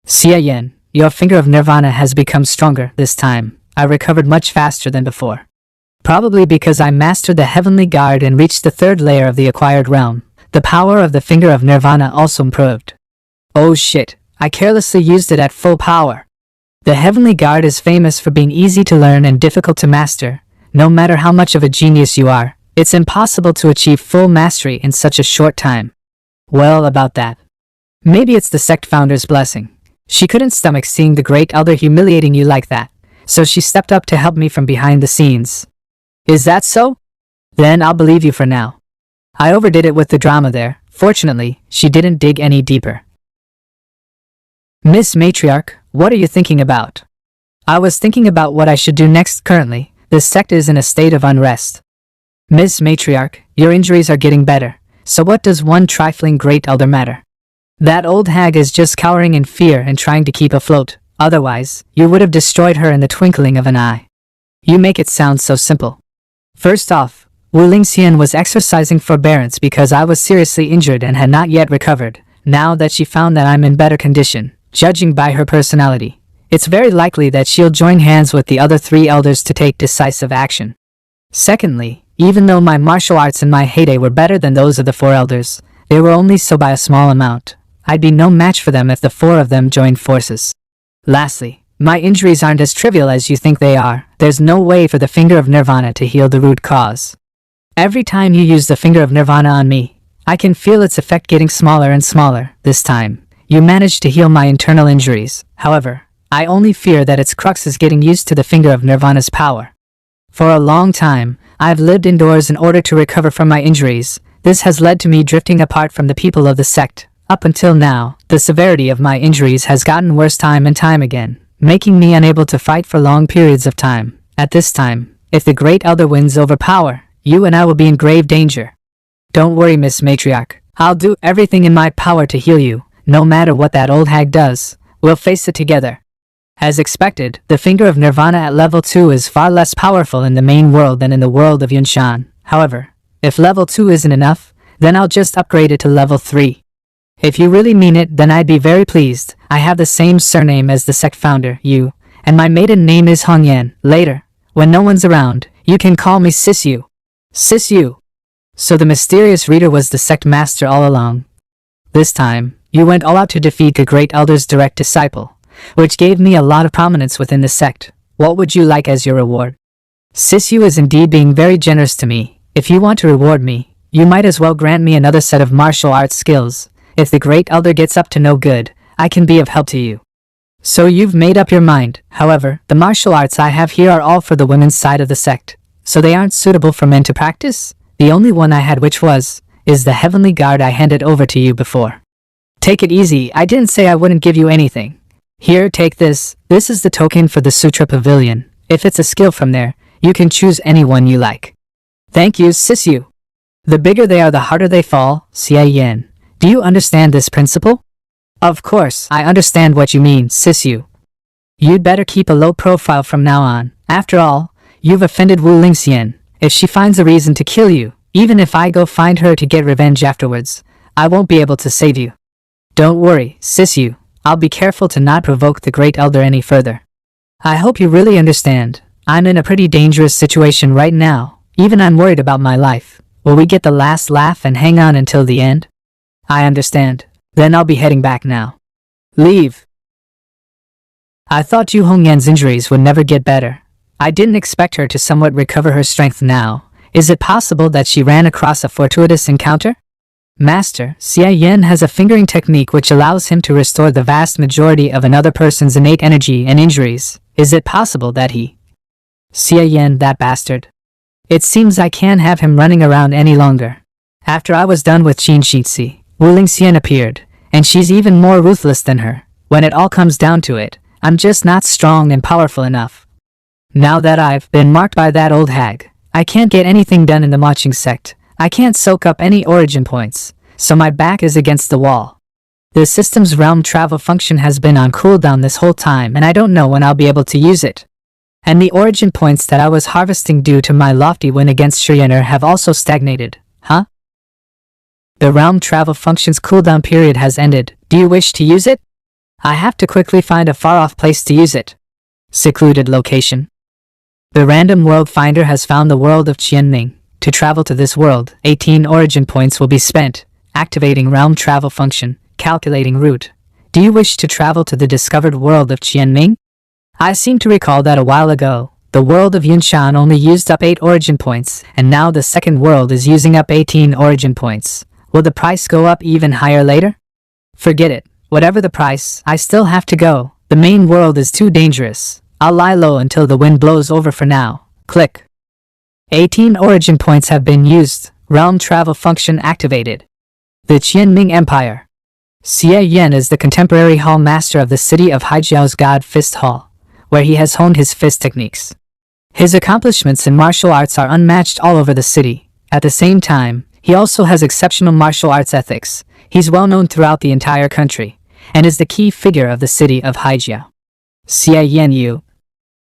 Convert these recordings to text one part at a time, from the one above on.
Xia Yin, your finger of nirvana has become stronger this time. I recovered much faster than before. Probably because I mastered the heavenly guard and reached the third layer of the acquired realm. The power of the finger of nirvana also improved. Oh shit, I carelessly used it at full power. The heavenly guard is famous for being easy to learn and difficult to master. No matter how much of a genius you are, it's impossible to achieve full mastery in such a short time. Well, about that. Maybe it's the sect founder's blessing. She couldn't stomach seeing the great elder humiliating you like that, so she stepped up to help me from behind the scenes. Is that so? Then I'll believe you for now. I overdid it with the drama there. Fortunately, she didn't dig any deeper. Miss Matriarch, what are you thinking about? I was thinking about what I should do next. Currently, this sect is in a state of unrest. Miss Matriarch, your injuries are getting better, so what does one trifling great elder matter? That old hag is just cowering in fear and trying to keep afloat. Otherwise, you would have destroyed her in the twinkling of an eye. You make it sound so simple. First off, Wu Lingxian was exercising forbearance because I was seriously injured and had not yet recovered. Now that she found that I'm in better condition, judging by her personality, it's very likely that she'll join hands with the other three elders to take decisive action. Secondly, even though my martial arts in my heyday were better than those of the four elders, they were only so by a small amount. I'd be no match for them if the four of them joined forces. Lastly, my injuries aren't as trivial as you think they are. There's no way for the finger of nirvana to heal the root cause. Every time you use the finger of nirvana on me, I can feel its effect getting smaller and smaller. This time, you managed to heal my internal injuries. However, I only fear that its crux is getting used to the finger of nirvana's power. For a long time, I've lived indoors in order to recover from my injuries. This has led to me drifting apart from the people of the sect. Up until now, the severity of my injuries has gotten worse time and time again, making me unable to fight for long periods of time. At this time, if the Great Elder wins over power, you and I will be in grave danger. Don't worry, Miss Matriarch. I'll do everything in my power to heal you, no matter what that old hag does. We'll face it together. As expected, the finger of nirvana at level 2 is far less powerful in the main world than in the world of Yunshan. However, if level 2 isn't enough, then I'll just upgrade it to level 3. If you really mean it, then I'd be very pleased. I have the same surname as the sect founder, you, and my maiden name is Hongyan. Later, when no one's around, you can call me Sis Yu. Sis Yu. So the mysterious reader was the sect master all along. This time, you went all out to defeat the Great Elder's direct disciple, which gave me a lot of prominence within the sect. What would you like as your reward? Sis Yu is indeed being very generous to me. If you want to reward me, you might as well grant me another set of martial arts skills. If the Great Elder gets up to no good, I can be of help to you. So you've made up your mind. However, the martial arts I have here are all for the women's side of the sect, so they aren't suitable for men to practice. The only one I had is the heavenly guard I handed over to you before. Take it easy, I didn't say I wouldn't give you anything. Here, take this. This is the token for the Sutra Pavilion. If it's a skill from there, you can choose any one you like. Thank you, Sis Yu. The bigger they are, the harder they fall. Xia Yin. Do you understand this principle? Of course, I understand what you mean, Sis Yu. You'd better keep a low profile from now on. After all, you've offended Wu Lingxian. If she finds a reason to kill you, even if I go find her to get revenge afterwards, I won't be able to save you. Don't worry, Sis Yu. I'll be careful to not provoke the Great Elder any further. I hope you really understand. I'm in a pretty dangerous situation right now. Even I'm worried about my life. Will we get the last laugh and hang on until the end? I understand. Then I'll be heading back now. Leave. I thought Yu Hongyan's injuries would never get better. I didn't expect her to somewhat recover her strength now. Is it possible that she ran across a fortuitous encounter? Master, Xia Yin has a fingering technique which allows him to restore the vast majority of another person's innate energy and injuries. Is it possible that he... Xia Yin, that bastard. It seems I can't have him running around any longer. After I was done with Qin Shixi, Wu Lingxian appeared, and she's even more ruthless than her. When it all comes down to it, I'm just not strong and powerful enough. Now that I've been marked by that old hag, I can't get anything done in the marching sect. I can't soak up any origin points, so my back is against the wall. The system's realm travel function has been on cooldown this whole time, and I don't know when I'll be able to use it. And the origin points that I was harvesting due to my lofty win against Shiryener have also stagnated. Huh? The realm travel function's cooldown period has ended. Do you wish to use it? I have to quickly find a far-off place to use it. Secluded location. The random world finder has found the world of Qianming. To travel to this world, 18 origin points will be spent. Activating realm travel function. Calculating route. Do you wish to travel to the discovered world of Qianming? I seem to recall that a while ago, the world of Yunshan only used up 8 origin points, and now the second world is using up 18 origin points. Will the price go up even higher later? Forget it. Whatever the price, I still have to go. The main world is too dangerous. I'll lie low until the wind blows over for now. Click. 18 origin points have been used. Realm travel function activated. The Qianming Empire. Xie Yan is the contemporary hall master of the city of Haijiao's God Fist Hall, where he has honed his fist techniques. His accomplishments in martial arts are unmatched all over the city. At the same time, he also has exceptional martial arts ethics. He's well known throughout the entire country, and is the key figure of the city of Haijiao. Xie Yan,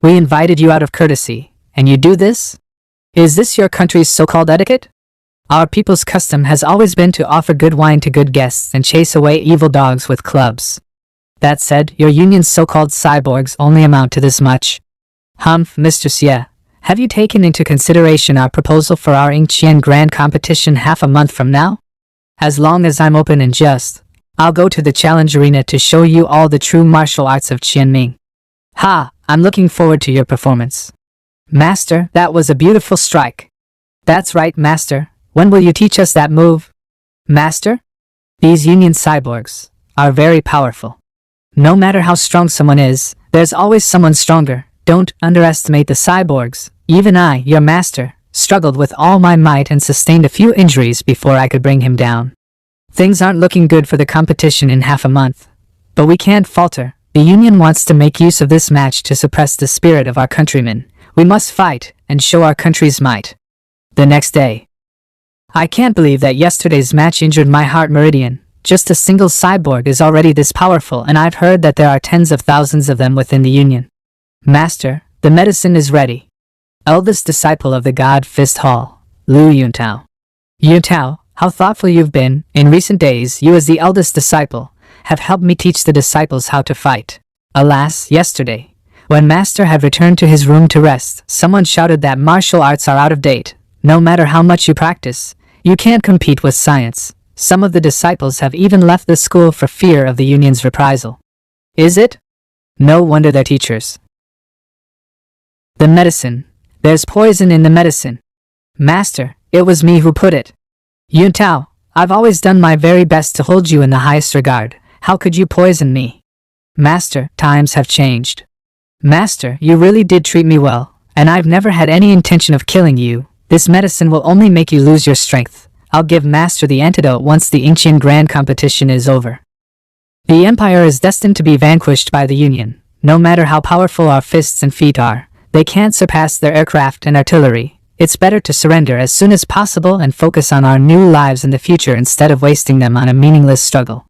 we invited you out of courtesy, and you do this? Is this your country's so-called etiquette? Our people's custom has always been to offer good wine to good guests and chase away evil dogs with clubs. That said, your union's so-called cyborgs only amount to this much. Mr. Xie, have you taken into consideration our proposal for our Yingqian Grand Competition half a month from now? As long as I'm open and just, I'll go to the challenge arena to show you all the true martial arts of Qianming. I'm looking forward to your performance. Master, that was a beautiful strike. That's right, Master. When will you teach us that move? Master? These union cyborgs are very powerful. No matter how strong someone is, there's always someone stronger. Don't underestimate the cyborgs. Even I, your master, struggled with all my might and sustained a few injuries before I could bring him down. Things aren't looking good for the competition in half a month. But we can't falter. The Union wants to make use of this match to suppress the spirit of our countrymen. We must fight and show our country's might. The next day. I can't believe that yesterday's match injured my heart meridian. Just a single cyborg is already this powerful, and I've heard that there are tens of thousands of them within the Union. Master, the medicine is ready. Eldest disciple of the God Fist Hall, Lu Yuntao. Yuntao, how thoughtful you've been. In recent days, you as the eldest disciple have helped me teach the disciples how to fight. Alas, yesterday, when Master had returned to his room to rest, someone shouted that martial arts are out of date. No matter how much you practice, you can't compete with science. Some of the disciples have even left the school for fear of the Union's reprisal. Is it? No wonder they're teachers. The medicine. There's poison in the medicine. Master, it was me who put it. Yuntao, I've always done my very best to hold you in the highest regard. How could you poison me? Master, times have changed. Master, you really did treat me well, and I've never had any intention of killing you. This medicine will only make you lose your strength. I'll give Master the antidote once the Yingqian Grand Competition is over. The Empire is destined to be vanquished by the Union. No matter how powerful our fists and feet are, they can't surpass their aircraft and artillery. It's better to surrender as soon as possible and focus on our new lives in the future instead of wasting them on a meaningless struggle.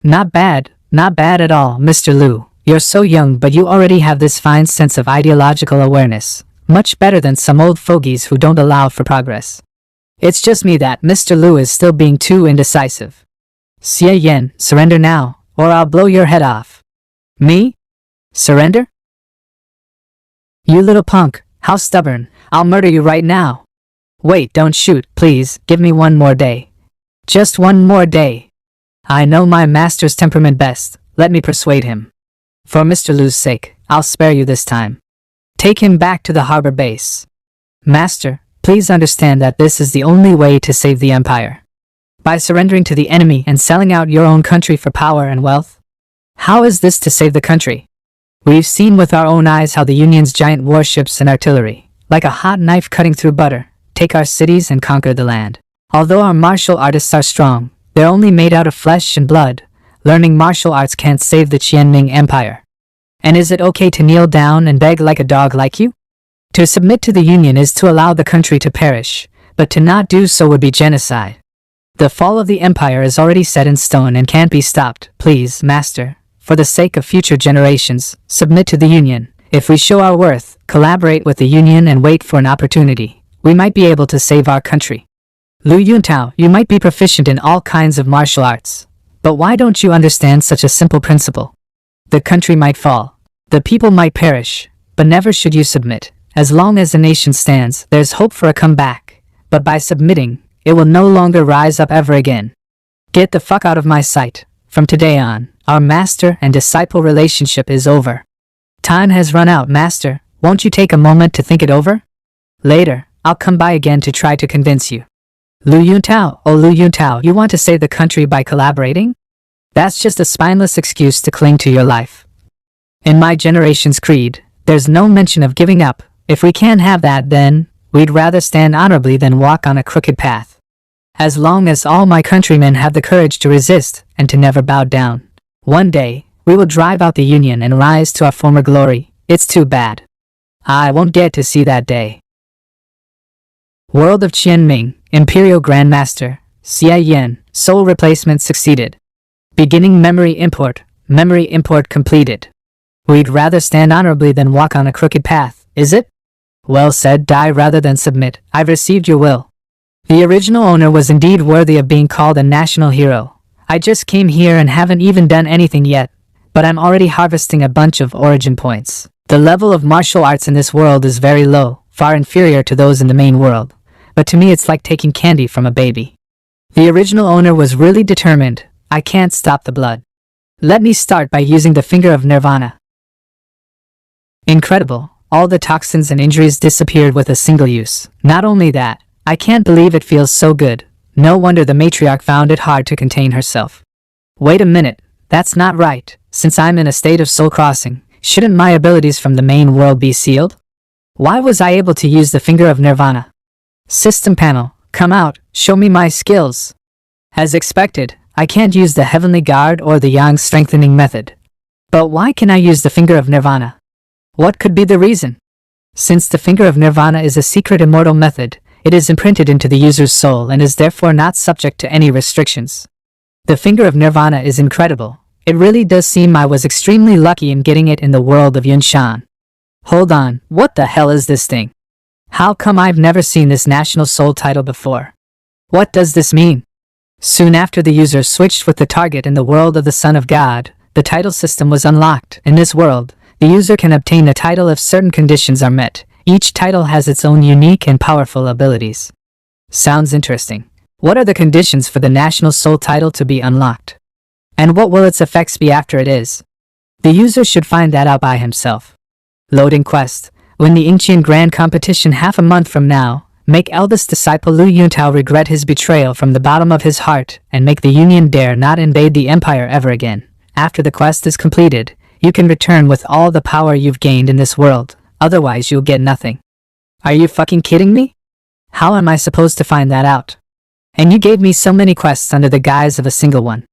Not bad at all, Mr. Liu. You're so young, but you already have this fine sense of ideological awareness. Much better than some old fogies who don't allow for progress. It's just me that Mr. Liu is still being too indecisive. Xie Yan, surrender now, or I'll blow your head off. Me? Surrender? You little punk, how stubborn. I'll murder you right now. Wait, don't shoot, please, give me one more day. Just one more day. I know my master's temperament best, let me persuade him. For Mr. Liu's sake, I'll spare you this time. Take him back to the harbor base. Master, please understand that this is the only way to save the Empire. By surrendering to the enemy and selling out your own country for power and wealth? How is this to save the country? We've seen with our own eyes how the Union's giant warships and artillery, like a hot knife cutting through butter, take our cities and conquer the land. Although our martial artists are strong, they're only made out of flesh and blood. Learning martial arts can't save the Qianming Empire. And is it okay to kneel down and beg like a dog like you? To submit to the Union is to allow the country to perish, but to not do so would be genocide. The fall of the Empire is already set in stone and can't be stopped. Please, Master, for the sake of future generations, submit to the Union. If we show our worth, collaborate with the Union and wait for an opportunity, we might be able to save our country. Lu Yuntao, you might be proficient in all kinds of martial arts, but why don't you understand such a simple principle? The country might fall. The people might perish. But never should you submit. As long as the nation stands, there's hope for a comeback. But by submitting, it will no longer rise up ever again. Get the fuck out of my sight. From today on, our master and disciple relationship is over. Time has run out, master. Won't you take a moment to think it over? Later, I'll come by again to try to convince you. Lu Yuntao, oh Lu Yuntao, you want to save the country by collaborating? That's just a spineless excuse to cling to your life. In my generation's creed, there's no mention of giving up. If we can't have that, then we'd rather stand honorably than walk on a crooked path. As long as all my countrymen have the courage to resist and to never bow down, one day, we will drive out the Union and rise to our former glory. It's too bad. I won't get to see that day. World of Qianming, Imperial Grandmaster, Xia Yan, Soul Replacement succeeded. Beginning memory import completed. We'd rather stand honorably than walk on a crooked path, is it? Well said, die rather than submit. I've received your will. The original owner was indeed worthy of being called a national hero. I just came here and haven't even done anything yet, but I'm already harvesting a bunch of origin points. The level of martial arts in this world is very low, far inferior to those in the main world, but to me it's like taking candy from a baby. The original owner was really determined. I can't stop the blood. Let me start by using the finger of Nirvana. Incredible, all the toxins and injuries disappeared with a single use. Not only that, I can't believe it feels so good. No wonder the matriarch found it hard to contain herself. Wait a minute, that's not right. Since I'm in a state of soul crossing, shouldn't my abilities from the main world be sealed? Why was I able to use the finger of Nirvana? System panel, come out, show me my skills. As expected, I can't use the Heavenly Guard or the Yang Strengthening method. But why can I use the finger of Nirvana? What could be the reason? Since the finger of Nirvana is a secret immortal method, it is imprinted into the user's soul and is therefore not subject to any restrictions. The finger of Nirvana is incredible. It really does seem I was extremely lucky in getting it in the world of Yunshan. Hold on, what the hell is this thing? How come I've never seen this national soul title before? What does this mean? Soon after the user switched with the target in the world of the Son of God, the title system was unlocked. In this world, the user can obtain the title if certain conditions are met. Each title has its own unique and powerful abilities. Sounds interesting. What are the conditions for the National Soul title to be unlocked? And what will its effects be after it is? The user should find that out by himself. Loading quest. Win the Yingqian Grand Competition half a month from now. Make eldest disciple Lu Yuntao regret his betrayal from the bottom of his heart and make the Union dare not invade the Empire ever again. After the quest is completed, you can return with all the power you've gained in this world. Otherwise you'll get nothing. Are you fucking kidding me? How am I supposed to find that out? And you gave me so many quests under the guise of a single one.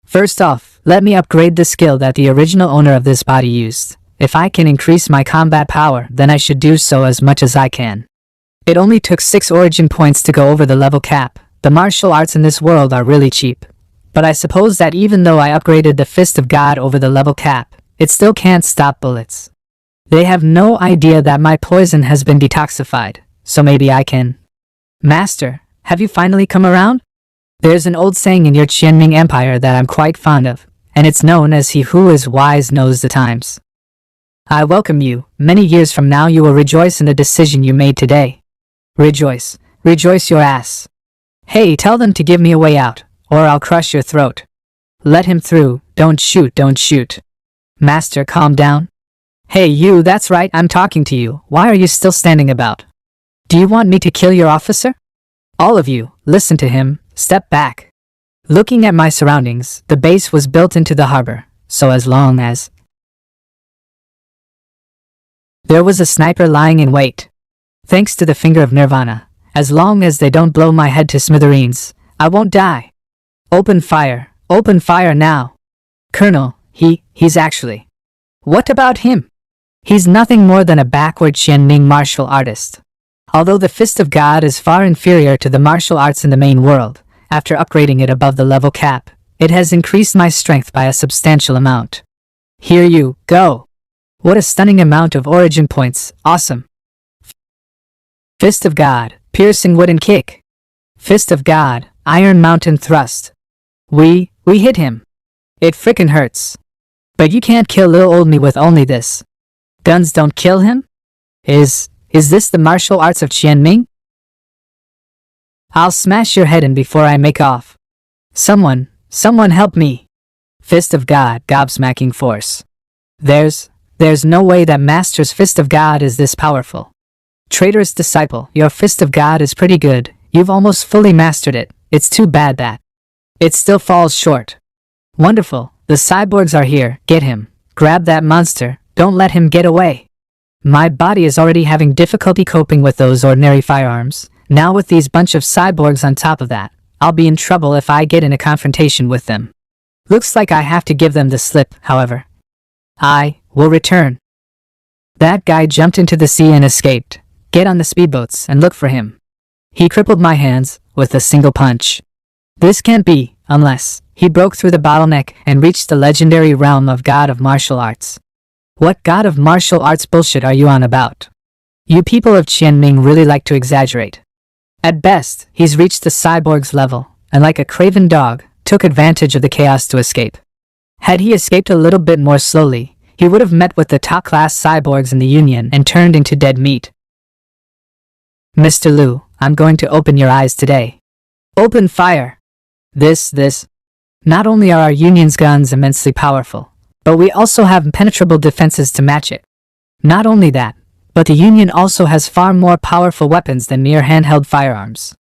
First off, let me upgrade the skill that the original owner of this body used. If I can increase my combat power, then I should do so as much as I can. It only took 6 origin points to go over the level cap. The martial arts in this world are really cheap. But I suppose that even though I upgraded the Fist of God over the level cap, it still can't stop bullets. They have no idea that my poison has been detoxified, so maybe I can. Master, have you finally come around? There's an old saying in your Qianming Empire that I'm quite fond of, and it's known as he who is wise knows the times. I welcome you. Many years from now you will rejoice in the decision you made today. Rejoice. Rejoice your ass. Hey, tell them to give me a way out, or I'll crush your throat. Let him through. Don't shoot, don't shoot. Master, calm down. Hey you, that's right, I'm talking to you. Why are you still standing about? Do you want me to kill your officer? All of you, listen to him. Step back. Looking at my surroundings, the base was built into the harbor, so as long as there was a sniper lying in wait. Thanks to the finger of Nirvana, as long as they don't blow my head to smithereens, I won't die. Open fire now. Colonel, he's actually. What about him? He's nothing more than a backward Qianming martial artist. Although the Fist of God is far inferior to the martial arts in the main world, after upgrading it above the level cap, it has increased my strength by a substantial amount. Here you go. What a stunning amount of origin points, awesome. Fist of God, piercing wooden kick. Fist of God, Iron Mountain thrust. We hit him. It frickin' hurts. But you can't kill little old me with only this. Guns don't kill him? Is this the martial arts of Qianming? I'll smash your head in before I make off. Someone help me. Fist of God, gobsmacking force. There's no way that Master's Fist of God is this powerful. Traitorous disciple, your Fist of God is pretty good. You've almost fully mastered it. It's too bad that it still falls short. Wonderful, the cyborgs are here. Get him. Grab that monster. Don't let him get away. My body is already having difficulty coping with those ordinary firearms. Now with these bunch of cyborgs on top of that, I'll be in trouble if I get in a confrontation with them. Looks like I have to give them the slip, however. I will return. That guy jumped into the sea and escaped. Get on the speedboats and look for him. He crippled my hands with a single punch. This can't be, unless he broke through the bottleneck and reached the legendary realm of God of Martial Arts. What God of Martial Arts bullshit are you on about? You people of Qianming really like to exaggerate. At best, he's reached the cyborg's level, and like a craven dog, took advantage of the chaos to escape. Had he escaped a little bit more slowly, he would have met with the top-class cyborgs in the Union and turned into dead meat. Mr. Liu, I'm going to open your eyes today. Open fire! This. Not only are our Union's guns immensely powerful, but we also have impenetrable defenses to match it. Not only that, but the Union also has far more powerful weapons than mere handheld firearms.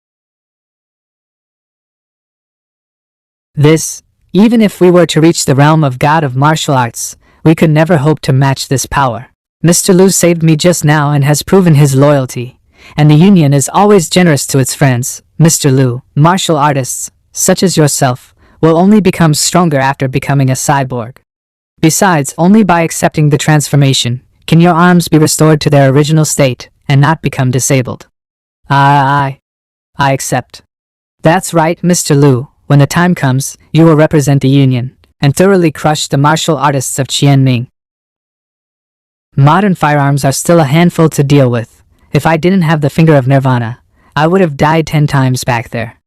Even if we were to reach the realm of God of Martial Arts, we could never hope to match this power. Mr. Liu saved me just now and has proven his loyalty, and the Union is always generous to its friends. Mr. Liu, martial artists, such as yourself, will only become stronger after becoming a cyborg. Besides, only by accepting the transformation can your arms be restored to their original state and not become disabled. I accept. That's right, Mr. Liu. When the time comes, you will represent the Union and thoroughly crush the martial artists of Qianming. Modern firearms are still a handful to deal with. If I didn't have the finger of Nirvana, I would have died 10 times back there.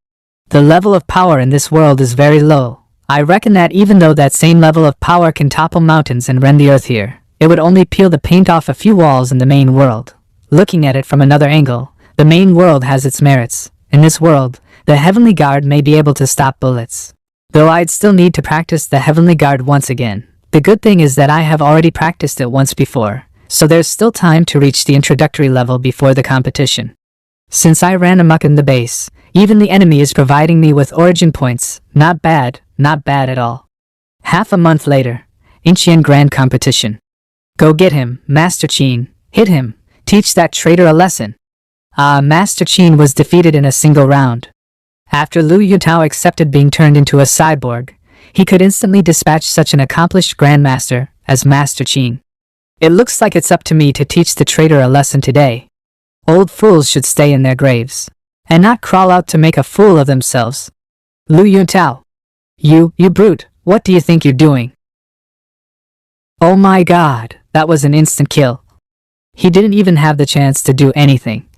The level of power in this world is very low. I reckon that even though that same level of power can topple mountains and rend the earth here, it would only peel the paint off a few walls in the main world. Looking at it from another angle, the main world has its merits. In this world, the Heavenly Guard may be able to stop bullets. Though I'd still need to practice the Heavenly Guard once again. The good thing is that I have already practiced it once before, so there's still time to reach the introductory level before the competition. Since I ran amok in the base, even the enemy is providing me with origin points. Not bad at all. Half a month later, Incheon Grand Competition. Go get him, Master Qin. Hit him. Teach that traitor a lesson. Master Qin was defeated in a single round. After Liu Yutao accepted being turned into a cyborg, he could instantly dispatch such an accomplished grandmaster as Master Qin. It looks like it's up to me to teach the traitor a lesson today. Old fools should stay in their graves, and not crawl out to make a fool of themselves. Liu Yutao. You brute, what do you think you're doing? Oh my god, that was an instant kill. He didn't even have the chance to do anything.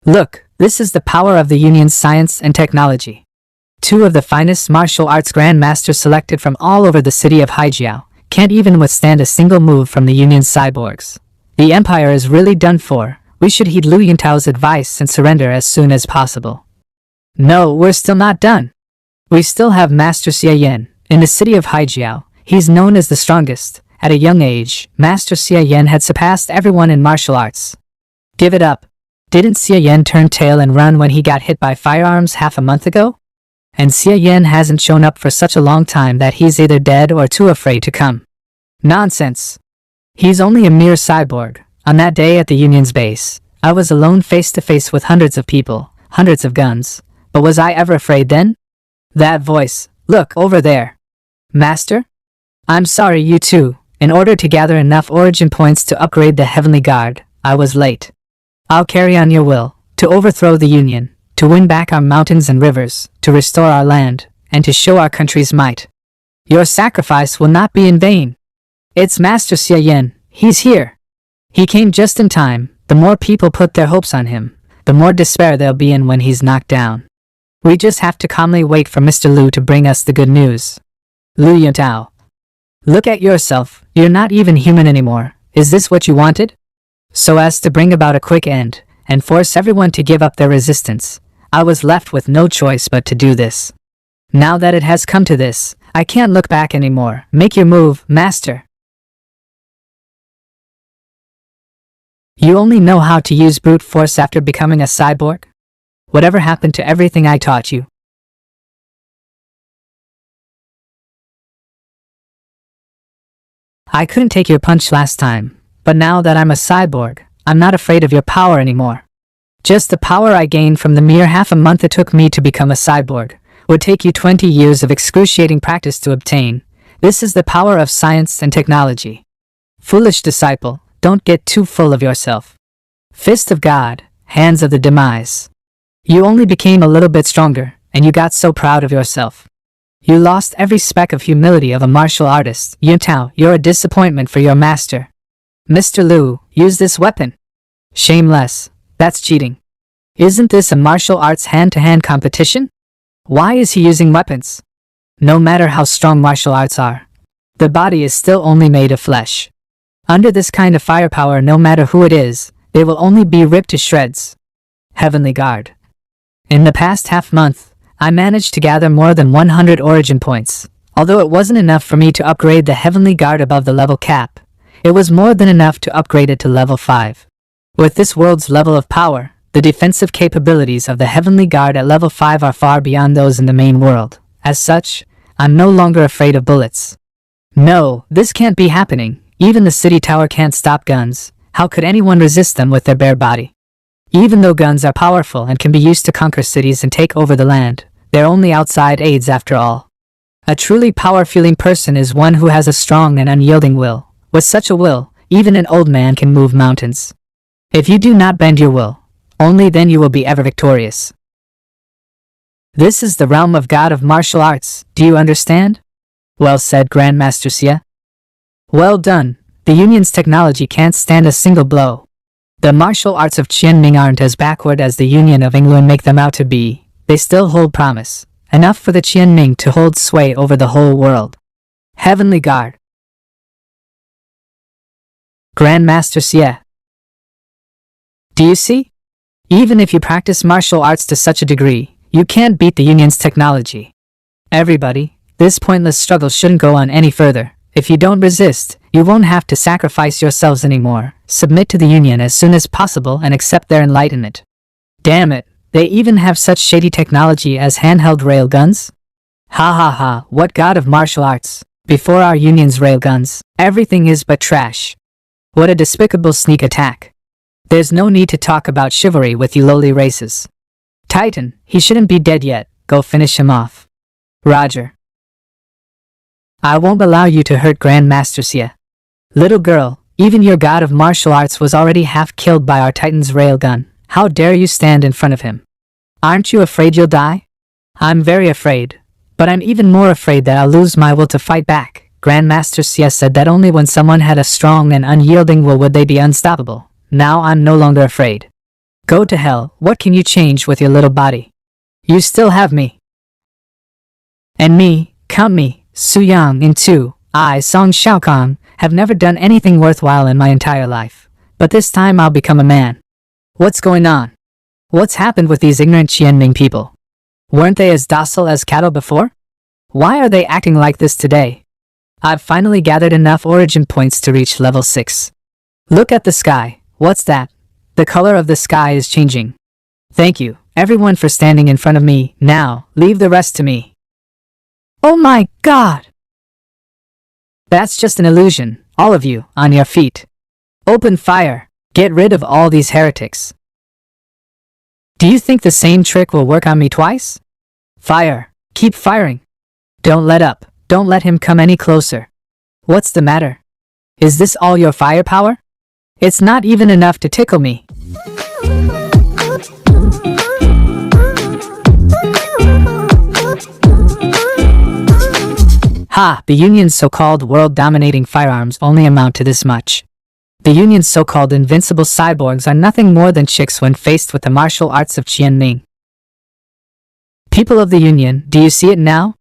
Look, this is the power of the Union's science and technology. 2 of the finest martial arts grandmasters selected from all over the city of Haijiao can't even withstand a single move from the Union's cyborgs. The Empire is really done for. We should heed Liu Yuntao's advice and surrender as soon as possible. No, we're still not done. We still have Master Xie Yan. In the city of Haijiao, he's known as the strongest. At a young age, Master Xie Yan had surpassed everyone in martial arts. Give it up. Didn't Xie Yan turn tail and run when he got hit by firearms half a month ago? And Xie Yan hasn't shown up for such a long time that he's either dead or too afraid to come. Nonsense. He's only a mere cyborg. On that day at the Union's base, I was alone face to face with hundreds of people, hundreds of guns. But was I ever afraid then? That voice, look over there. Master? I'm sorry, you too. In order to gather enough origin points to upgrade the Heavenly Guard, I was late. I'll carry on your will, to overthrow the Union, to win back our mountains and rivers, to restore our land, and to show our country's might. Your sacrifice will not be in vain. It's Master Xie Yan. He's here. He came just in time. The more people put their hopes on him, the more despair they'll be in when he's knocked down. We just have to calmly wait for Mr. Liu to bring us the good news. Liu Yutao. Look at yourself, you're not even human anymore. Is this what you wanted? So as to bring about a quick end, and force everyone to give up their resistance, I was left with no choice but to do this. Now that it has come to this, I can't look back anymore. Make your move, master. You only know how to use brute force after becoming a cyborg? Whatever happened to everything I taught you? I couldn't take your punch last time, but now that I'm a cyborg, I'm not afraid of your power anymore. Just the power I gained from the mere half a month it took me to become a cyborg would take you 20 years of excruciating practice to obtain. This is the power of science and technology. Foolish disciple, don't get too full of yourself. Fist of God, hands of the demise. You only became a little bit stronger, and you got so proud of yourself. You lost every speck of humility of a martial artist. Yutao, you're a disappointment for your master. Mr. Liu, use this weapon. Shameless, that's cheating. Isn't this a martial arts hand-to-hand competition? Why is he using weapons? No matter how strong martial arts are, the body is still only made of flesh. Under this kind of firepower, no matter who it is, they will only be ripped to shreds. Heavenly Guard. In the past half-month, I managed to gather more than 100 origin points. Although it wasn't enough for me to upgrade the Heavenly Guard above the level cap, it was more than enough to upgrade it to level 5. With this world's level of power, the defensive capabilities of the Heavenly Guard at level 5 are far beyond those in the main world. As such, I'm no longer afraid of bullets. No, this can't be happening. Even the city tower can't stop guns. How could anyone resist them with their bare body? Even though guns are powerful and can be used to conquer cities and take over the land, they're only outside aids after all. A truly power-feeling person is one who has a strong and unyielding will. With such a will, even an old man can move mountains. If you do not bend your will, only then you will be ever victorious. This is the realm of God of martial arts, do you understand? Well said, Grandmaster Xie. Well done, the Union's technology can't stand a single blow. The martial arts of Qianming aren't as backward as the Union of England make them out to be. They still hold promise, enough for the Qianming to hold sway over the whole world. Heavenly Guard. Grandmaster Xie. Do you see? Even if you practice martial arts to such a degree, you can't beat the Union's technology. Everybody, this pointless struggle shouldn't go on any further. If you don't resist, you won't have to sacrifice yourselves anymore. Submit to the Union as soon as possible and accept their enlightenment. Damn it, they even have such shady technology as handheld railguns? Ha ha ha, what god of martial arts? Before our Union's railguns, everything is but trash. What a despicable sneak attack. There's no need to talk about chivalry with you lowly races. Titan, he shouldn't be dead yet, go finish him off. Roger. I won't allow you to hurt Grandmaster Xie. Little girl, even your god of martial arts was already half killed by our Titan's railgun. How dare you stand in front of him? Aren't you afraid you'll die? I'm very afraid, but I'm even more afraid that I'll lose my will to fight back. Grandmaster Xie said that only when someone had a strong and unyielding will would they be unstoppable. Now I'm no longer afraid. Go to hell, what can you change with your little body? You still have me. And me, count me, Su Yang in 2, I, Song Xiaokong, have never done anything worthwhile in my entire life. But this time I'll become a man. What's going on? What's happened with these ignorant Qianming people? Weren't they as docile as cattle before? Why are they acting like this today? I've finally gathered enough origin points to reach level 6. Look at the sky, what's that? The color of the sky is changing. Thank you, everyone, for standing in front of me. Now, leave the rest to me. Oh my god! That's just an illusion. All of you, on your feet. Open fire. Get rid of all these heretics. Do you think the same trick will work on me twice? Fire. Keep firing. Don't let up. Don't let him come any closer. What's the matter? Is this all your firepower? It's not even enough to tickle me. Ha! The Union's so-called world-dominating firearms only amount to this much. The Union's so-called invincible cyborgs are nothing more than chicks when faced with the martial arts of Qianming. People of the Union, do you see it now?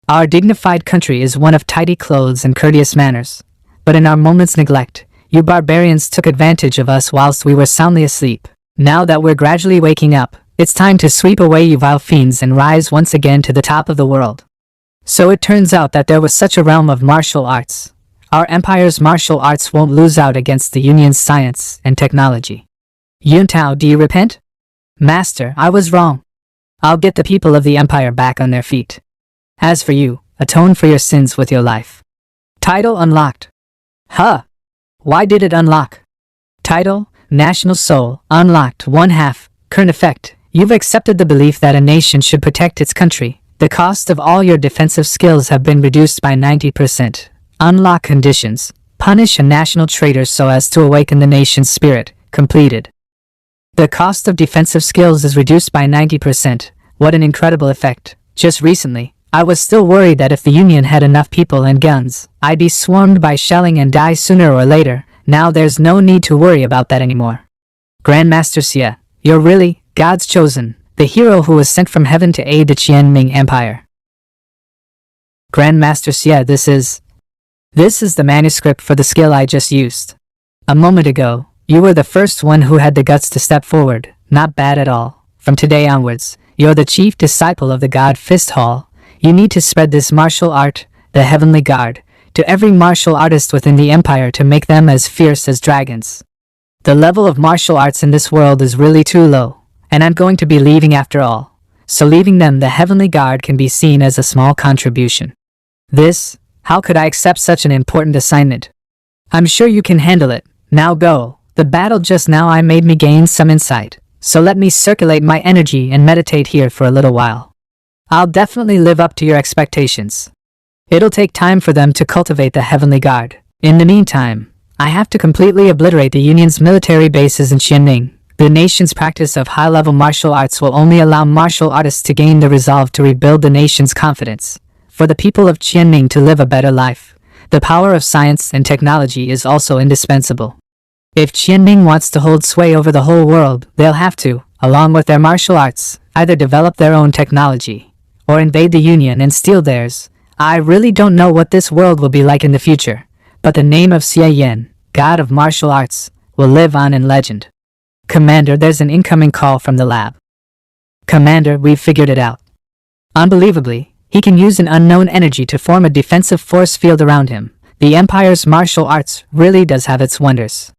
Our dignified country is one of tidy clothes and courteous manners. But in our moment's neglect, you barbarians took advantage of us whilst we were soundly asleep. Now that we're gradually waking up, it's time to sweep away you vile fiends and rise once again to the top of the world. So it turns out that there was such a realm of martial arts. Our empire's martial arts won't lose out against the Union's science and technology. Yuntao, do you repent? Master, I was wrong. I'll get the people of the empire back on their feet. As for you, atone for your sins with your life. Title unlocked. Huh? Why did it unlock? Title, National Soul, unlocked 1/2. Current effect, you've accepted the belief that a nation should protect its country. The cost of all your defensive skills have been reduced by 90%. Unlock conditions, punish a national traitor so as to awaken the nation's spirit. Completed. The cost of defensive skills is reduced by 90%. What an incredible effect. Just recently, I was still worried that if the Union had enough people and guns, I'd be swarmed by shelling and die sooner or later. Now there's no need to worry about that anymore. Grandmaster Xie, you're really God's chosen, the hero who was sent from heaven to aid the Qianming Empire. Grandmaster Xie, this is the manuscript for the skill I just used. A moment ago, you were the first one who had the guts to step forward. Not bad at all. From today onwards, you're the chief disciple of the god Fist Hall. You need to spread this martial art, the Heavenly Guard, to every martial artist within the empire to make them as fierce as dragons. The level of martial arts in this world is really too low, and I'm going to be leaving after all. So leaving them the Heavenly Guard can be seen as a small contribution. How could I accept such an important assignment? I'm sure you can handle it. Now go. The battle just now made me gain some insight, so let me circulate my energy and meditate here for a little while. I'll definitely live up to your expectations. It'll take time for them to cultivate the Heavenly Guard. In the meantime, I have to completely obliterate the Union's military bases in Qianming. The nation's practice of high-level martial arts will only allow martial artists to gain the resolve to rebuild the nation's confidence. For the people of Qianming to live a better life, the power of science and technology is also indispensable. If Qianming wants to hold sway over the whole world, they'll have to, along with their martial arts, either develop their own technology or invade the Union and steal theirs. I really don't know what this world will be like in the future, but the name of Xie Yan, god of martial arts, will live on in legend. Commander, there's an incoming call from the lab. Commander, we've figured it out. Unbelievably, he can use an unknown energy to form a defensive force field around him. The Empire's martial arts really does have its wonders.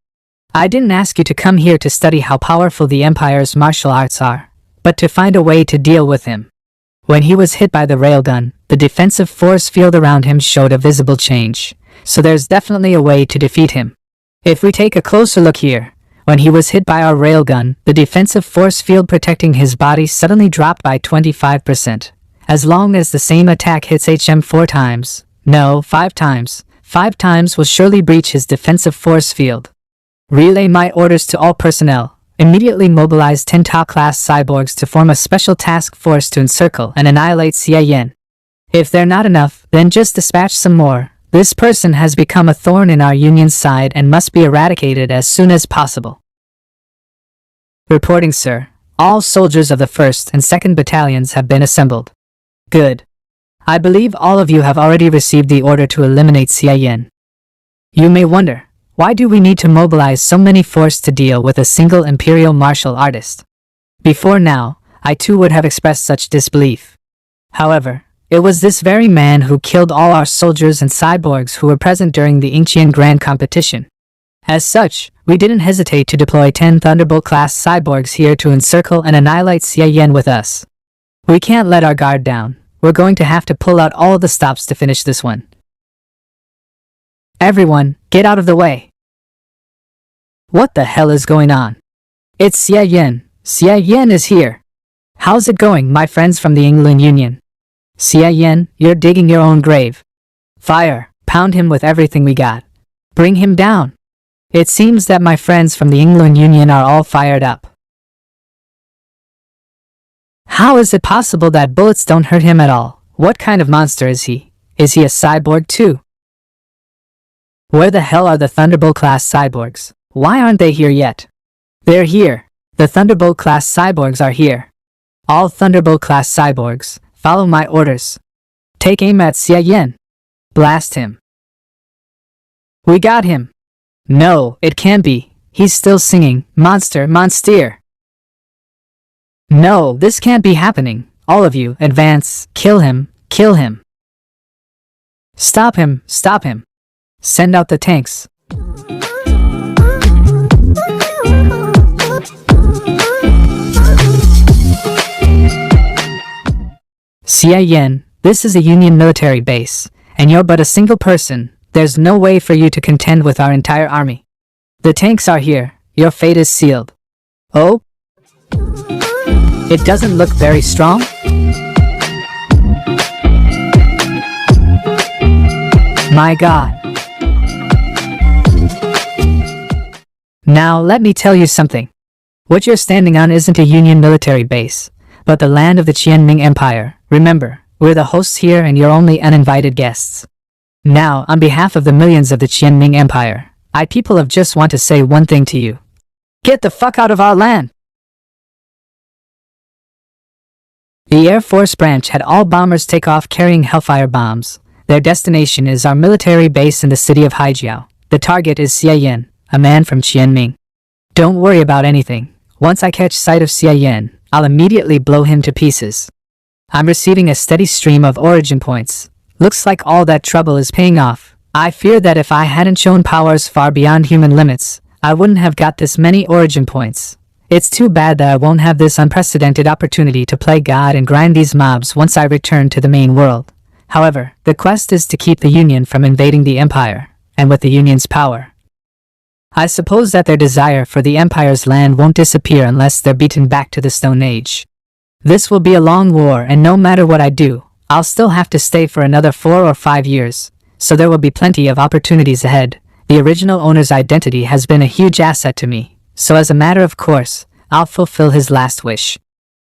I didn't ask you to come here to study how powerful the Empire's martial arts are, but to find a way to deal with him. When he was hit by the railgun, the defensive force field around him showed a visible change, so there's definitely a way to defeat him. If we take a closer look here, when he was hit by our railgun, the defensive force field protecting his body suddenly dropped by 25%. As long as the same attack hits HM 4 times, no, 5 times, 5 times will surely breach his defensive force field. Relay my orders to all personnel. Immediately mobilize 10 top-class cyborgs to form a special task force to encircle and annihilate Xie Yan. If they're not enough, then just dispatch some more. This person has become a thorn in our Union's side and must be eradicated as soon as possible. Reporting, sir. All soldiers of the 1st and 2nd battalions have been assembled. Good. I believe all of you have already received the order to eliminate Xie Yan. You may wonder, why do we need to mobilize so many force to deal with a single imperial martial artist? Before now, I too would have expressed such disbelief. However, it was this very man who killed all our soldiers and cyborgs who were present during the Yingqian Grand Competition. As such, we didn't hesitate to deploy 10 Thunderbolt-class cyborgs here to encircle and annihilate Xie Yan with us. We can't let our guard down. We're going to have to pull out all the stops to finish this one. Everyone, get out of the way. What the hell is going on? It's Xie Yan. Xie Yan is here. How's it going, my friends from the England Union? Xie Yan, you're digging your own grave. Fire, pound him with everything we got. Bring him down. It seems that my friends from the England Union are all fired up. How is it possible that bullets don't hurt him at all? What kind of monster is he? Is he a cyborg too? Where the hell are the Thunderbolt-class cyborgs? Why aren't they here yet? They're here. The Thunderbolt-class cyborgs are here. All Thunderbolt-class cyborgs, follow my orders. Take aim at Xia Yan. Blast him. We got him. No, it can't be. He's still singing, monster, monster. No, this can't be happening. All of you, advance, kill him, kill him. Stop him, stop him. Send out the tanks. Xia Yan, this is a Union military base, and you're but a single person. There's no way for you to contend with our entire army. The tanks are here. Your fate is sealed. Oh? It doesn't look very strong? My God. Now let me tell you something. What you're standing on isn't a Union military base, but the land of the Qianming Empire. Remember, we're the hosts here and you're only uninvited guests. Now, on behalf of the millions of the Qianming Empire, I people of just want to say one thing to you. Get the fuck out of our land! The Air Force branch had all bombers take off carrying Hellfire bombs. Their destination is our military base in the city of Haijiao. The target is Xia Yan, a man from Qianming. Don't worry about anything. Once I catch sight of Xia Yan, I'll immediately blow him to pieces. I'm receiving a steady stream of origin points. Looks like all that trouble is paying off. I fear that if I hadn't shown powers far beyond human limits, I wouldn't have got this many origin points. It's too bad that I won't have this unprecedented opportunity to play God and grind these mobs once I return to the main world. However, the quest is to keep the Union from invading the Empire, and with the Union's power, I suppose that their desire for the Empire's land won't disappear unless they're beaten back to the Stone Age. This will be a long war, and no matter what I do, I'll still have to stay for another 4 or 5 years, so there will be plenty of opportunities ahead. The original owner's identity has been a huge asset to me, so as a matter of course, I'll fulfill his last wish.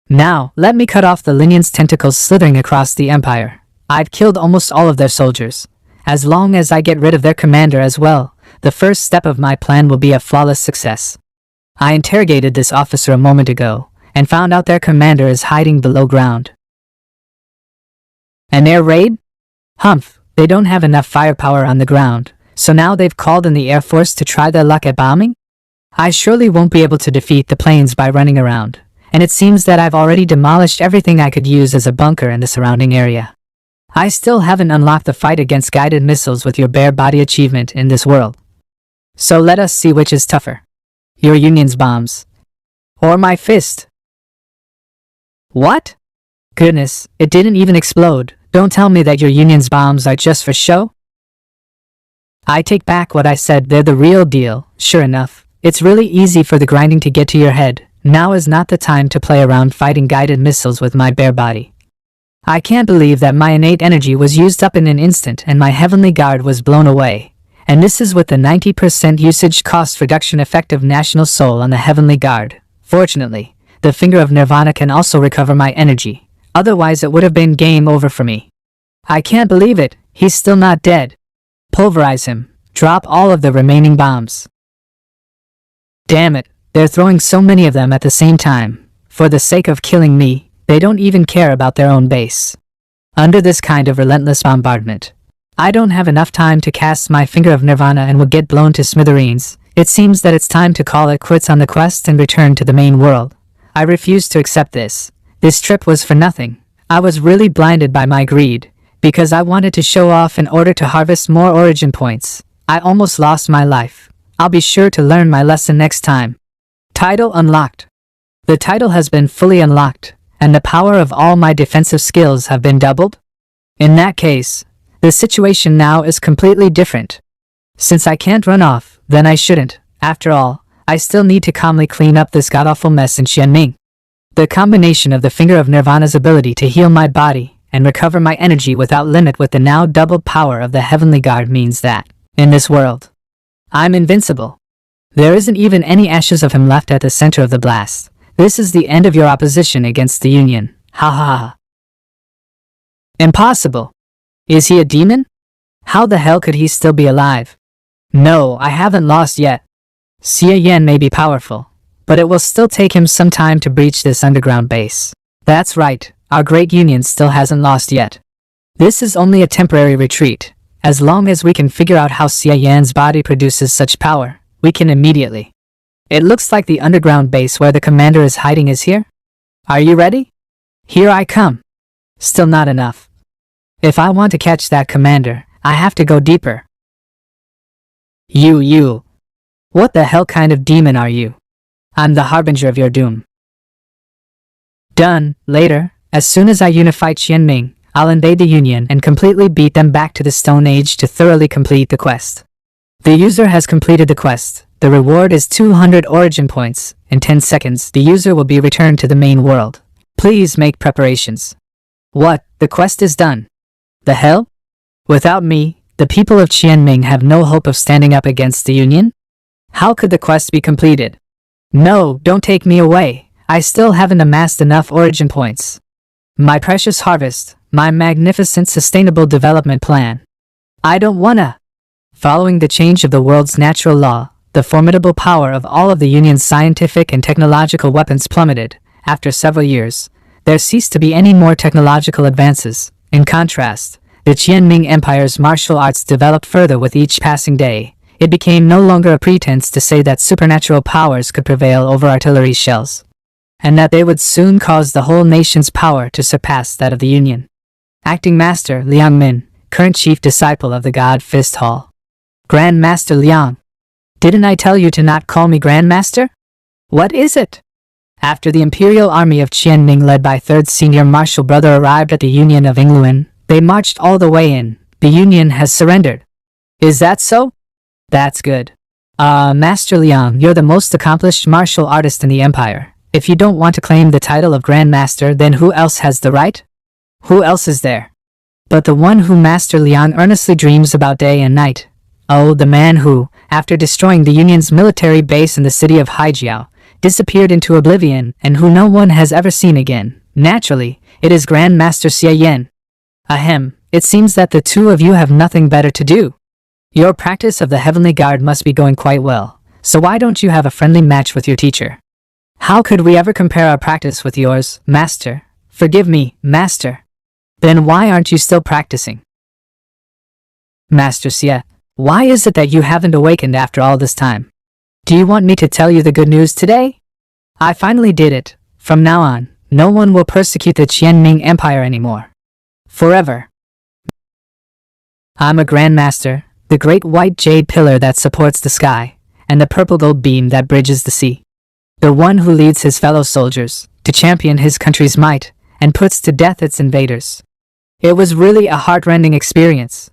Now, let me cut off the Linion's tentacles slithering across the Empire. I've killed almost all of their soldiers. As long as I get rid of their commander as well, the first step of my plan will be a flawless success. I interrogated this officer a moment ago, and found out their commander is hiding below ground. An air raid? Humph, they don't have enough firepower on the ground, so now they've called in the Air Force to try their luck at bombing? I surely won't be able to defeat the planes by running around, and it seems that I've already demolished everything I could use as a bunker in the surrounding area. I still haven't unlocked the fight against guided missiles with your bare body achievement in this world. So let us see which is tougher. Your Union's bombs. Or my fist. What? Goodness, it didn't even explode. Don't tell me that your Union's bombs are just for show? I take back what I said, they're the real deal. Sure enough, it's really easy for the grinding to get to your head. Now is not the time to play around fighting guided missiles with my bare body. I can't believe that my innate energy was used up in an instant and my heavenly guard was blown away. And this is with the 90% usage cost reduction effect of National Soul on the heavenly guard. Fortunately, the finger of Nirvana can also recover my energy. Otherwise it would have been game over for me. I can't believe it, he's still not dead. Pulverize him. Drop all of the remaining bombs. Damn it, they're throwing so many of them at the same time. For the sake of killing me, they don't even care about their own base. Under this kind of relentless bombardment, I don't have enough time to cast my finger of Nirvana and will get blown to smithereens. It seems that it's time to call it quits on the quest and return to the main world. I refuse to accept this. This trip was for nothing. I was really blinded by my greed, because I wanted to show off in order to harvest more origin points. I almost lost my life. I'll be sure to learn my lesson next time. Title unlocked. The title has been fully unlocked, and the power of all my defensive skills have been doubled? In that case, the situation now is completely different. Since I can't run off, then I shouldn't. After all, I still need to calmly clean up this god-awful mess in Qianming. The combination of the finger of Nirvana's ability to heal my body and recover my energy without limit with the now doubled power of the heavenly guard means that, in this world, I'm invincible. There isn't even any ashes of him left at the center of the blast. This is the end of your opposition against the Union. Ha ha ha. Impossible. Is he a demon? How the hell could he still be alive? No, I haven't lost yet. Xia Yan may be powerful, but it will still take him some time to breach this underground base. That's right, our great Union still hasn't lost yet. This is only a temporary retreat. As long as we can figure out how Xia Yan's body produces such power, we can immediately. It looks like the underground base where the commander is hiding is here. Are you ready? Here I come. Still not enough. If I want to catch that commander, I have to go deeper. You. What the hell kind of demon are you? I'm the harbinger of your doom. Done. Later, as soon as I unify Qianming, I'll invade the Union and completely beat them back to the Stone Age to thoroughly complete the quest. The user has completed the quest. The reward is 200 origin points. In 10 seconds, the user will be returned to the main world. Please make preparations. What? The quest is done. The hell? Without me, the people of Qianming have no hope of standing up against the Union? How could the quest be completed? No, don't take me away. I still haven't amassed enough origin points. My precious harvest, my magnificent sustainable development plan. I don't wanna. Following the change of the world's natural law, the formidable power of all of the Union's scientific and technological weapons plummeted. After several years, there ceased to be any more technological advances. In contrast, the Qianming Empire's martial arts developed further with each passing day. It became no longer a pretense to say that supernatural powers could prevail over artillery shells, and that they would soon cause the whole nation's power to surpass that of the Union. Acting Master Liang Min, current chief disciple of the god Fist Hall. Grand Master Liang. Didn't I tell you to not call me Grand Master? What is it? After the Imperial Army of Qianming led by 3rd Senior Marshal Brother arrived at the Union of Ingluan, they marched all the way in. The Union has surrendered. Is that so? That's good. Master Liang, you're the most accomplished martial artist in the Empire. If you don't want to claim the title of Grand Master, then who else has the right? Who else is there? But the one who Master Liang earnestly dreams about day and night. Oh, the man who, after destroying the Union's military base in the city of Haijiao, disappeared into oblivion and who no one has ever seen again. Naturally, it is Grand Master Xia Yan. Ahem, it seems that the two of you have nothing better to do. Your practice of the Heavenly Guard must be going quite well, so why don't you have a friendly match with your teacher? How could we ever compare our practice with yours, Master? Forgive me, Master. Then why aren't you still practicing? Master Xia, why is it that you haven't awakened after all this time? Do you want me to tell you the good news today? I finally did it. From now on, no one will persecute the Qianming Empire anymore. Forever. I'm a Grand Master, the great white jade pillar that supports the sky, and the purple gold beam that bridges the sea. The one who leads his fellow soldiers to champion his country's might and puts to death its invaders. It was really a heart-rending experience.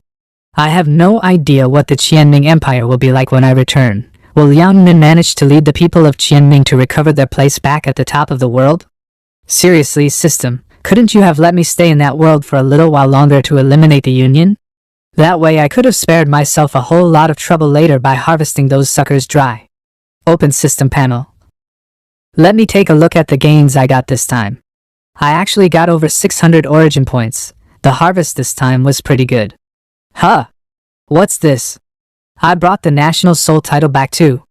I have no idea what the Qianming Empire will be like when I return. Will Liang Min manage to lead the people of Qianming to recover their place back at the top of the world? Seriously, system, couldn't you have let me stay in that world for a little while longer to eliminate the Union? That way I could have spared myself a whole lot of trouble later by harvesting those suckers dry. Open system panel. Let me take a look at the gains I got this time. I actually got over 600 origin points. The harvest this time was pretty good. Huh? What's this? I brought the National Soul title back too.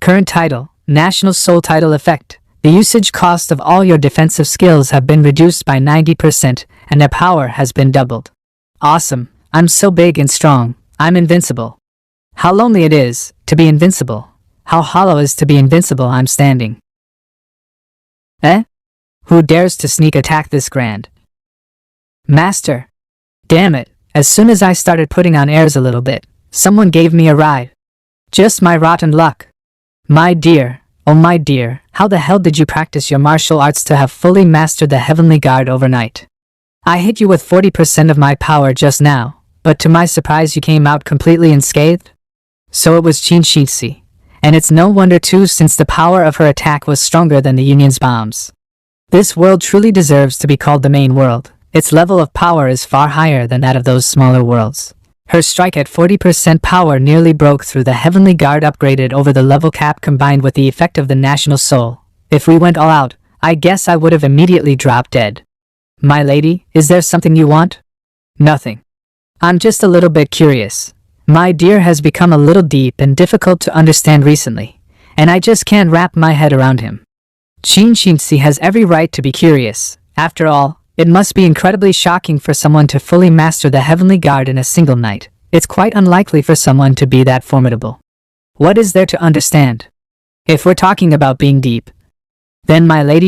Current title, National Soul title effect. The usage cost of all your defensive skills have been reduced by 90% and their power has been doubled. Awesome. I'm so big and strong. I'm invincible. How lonely it is to be invincible. How hollow is to be invincible. I'm standing. Eh? Who dares to sneak attack this Grand Master? Damn it. As soon as I started putting on airs a little bit, someone gave me a ride. Just my rotten luck. My dear, oh my dear, how the hell did you practice your martial arts to have fully mastered the Heavenly Guard overnight? I hit you with 40% of my power just now, but to my surprise you came out completely unscathed? So it was Qin Shixi. And it's no wonder too, since the power of her attack was stronger than the Union's bombs. This world truly deserves to be called the main world. Its level of power is far higher than that of those smaller worlds. Her strike at 40% power nearly broke through the Heavenly Guard upgraded over the level cap combined with the effect of the National Soul. If we went all out, I guess I would have immediately dropped dead. My lady, is there something you want? Nothing. I'm just a little bit curious. My dear has become a little deep and difficult to understand recently, and I just can't wrap my head around him. Qin Shixi has every right to be curious. After all, It must be incredibly shocking for someone to fully master the heavenly guard in a single night. It's quite unlikely for someone to be that formidable. What is there to understand? If we're talking about being deep, then my lady